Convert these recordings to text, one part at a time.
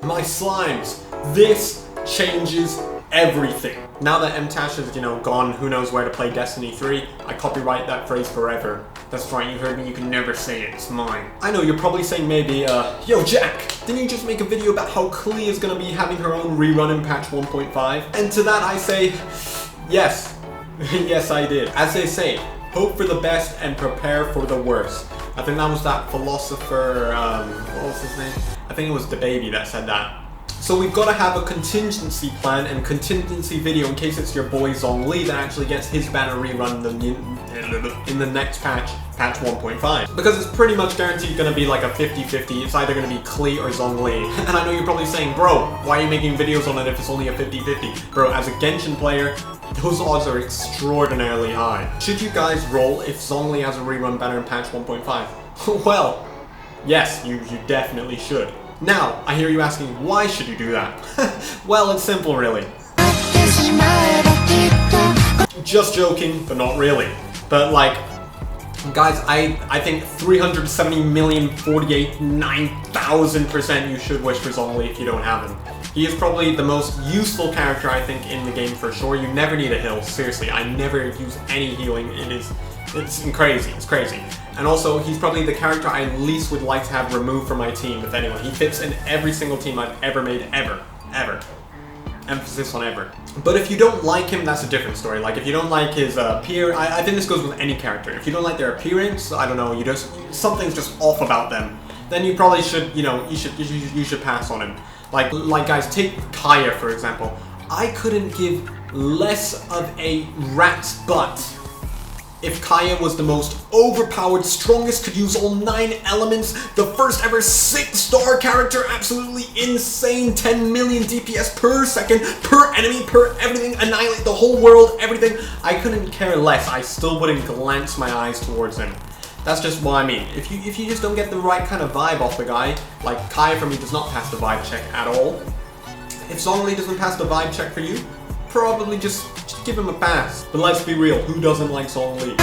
My slimes, this changes everything. Now that MTash is, gone, who knows where to play Destiny 3, I copyright that phrase forever. That's right, you heard me, you can never say it, it's mine. I know, you're probably saying maybe, yo Jack, didn't you just make a video about how Klee is gonna be having her own rerun in patch 1.5? And to that I say, yes. Yes, I did. As they say, hope for the best and prepare for the worst. I think that was that philosopher, what was his name? I think it was the baby that said that. So we've got to have a contingency plan and contingency video in case it's your boy Zhongli that actually gets his banner rerun in the next patch 1.5. Because it's pretty much guaranteed going to be like a 50-50, it's either going to be Klee or Zhongli. And I know you're probably saying, bro, why are you making videos on it if it's only a 50-50? Bro, as a Genshin player, those odds are extraordinarily high. Should you guys roll if Zhongli has a rerun banner in patch 1.5? Well, yes, you definitely should. Now, I hear you asking, why should you do that? Well, it's simple really. Just joking, but not really. But like, guys, I think 370,048,9,000% you should wish for Zhongli if you don't have him. He is probably the most useful character, I think, in the game for sure. You never need a heal, seriously. I never use any healing. It's crazy, it's crazy. And also, he's probably the character I least would like to have removed from my team, if anyone. He fits in every single team I've ever made, ever. Emphasis on ever. But if you don't like him, that's a different story. Like, if you don't like his appearance, I think this goes with any character. If you don't like their appearance, I don't know, something's just off about them, then you probably should, you should pass on him. Like guys, take Kaya for example. I couldn't give less of a rat's butt if Kaya was the most overpowered, strongest, could use all 9 elements, the first ever 6-star character, absolutely insane, 10 million DPS per second, per enemy, per everything, annihilate the whole world, everything. I couldn't care less. I still wouldn't glance my eyes towards him. That's just what I mean. If you just don't get the right kind of vibe off the guy, like Kaya for me does not pass the vibe check at all. If Zhongli doesn't pass the vibe check for you, probably just give him a pass. But let's be real, who doesn't like Zhongli?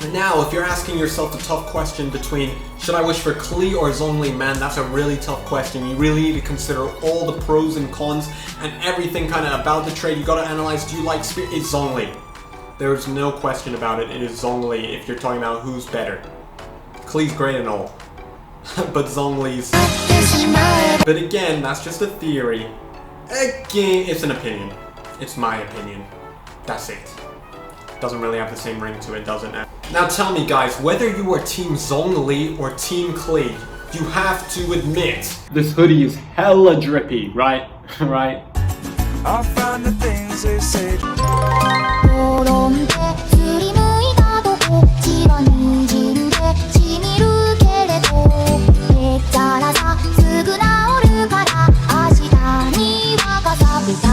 And now, if you're asking yourself the tough question between should I wish for Klee or Zhongli, man, that's a really tough question. You really need to consider all the pros and cons and everything kind of about the trade. You gotta analyze, do you like Spirit? It's Zhongli. There's no question about it, it is Zhongli if you're talking about who's better. Klee's great and all, but Zhongli's... But again, that's just a theory. Again, it's an opinion. It's my opinion. That's it. Doesn't really have the same ring to it, does it? Now tell me guys, whether you are Team Zhongli or Team Klee, you have to admit, this hoodie is hella drippy, right? Right? I found the things they say.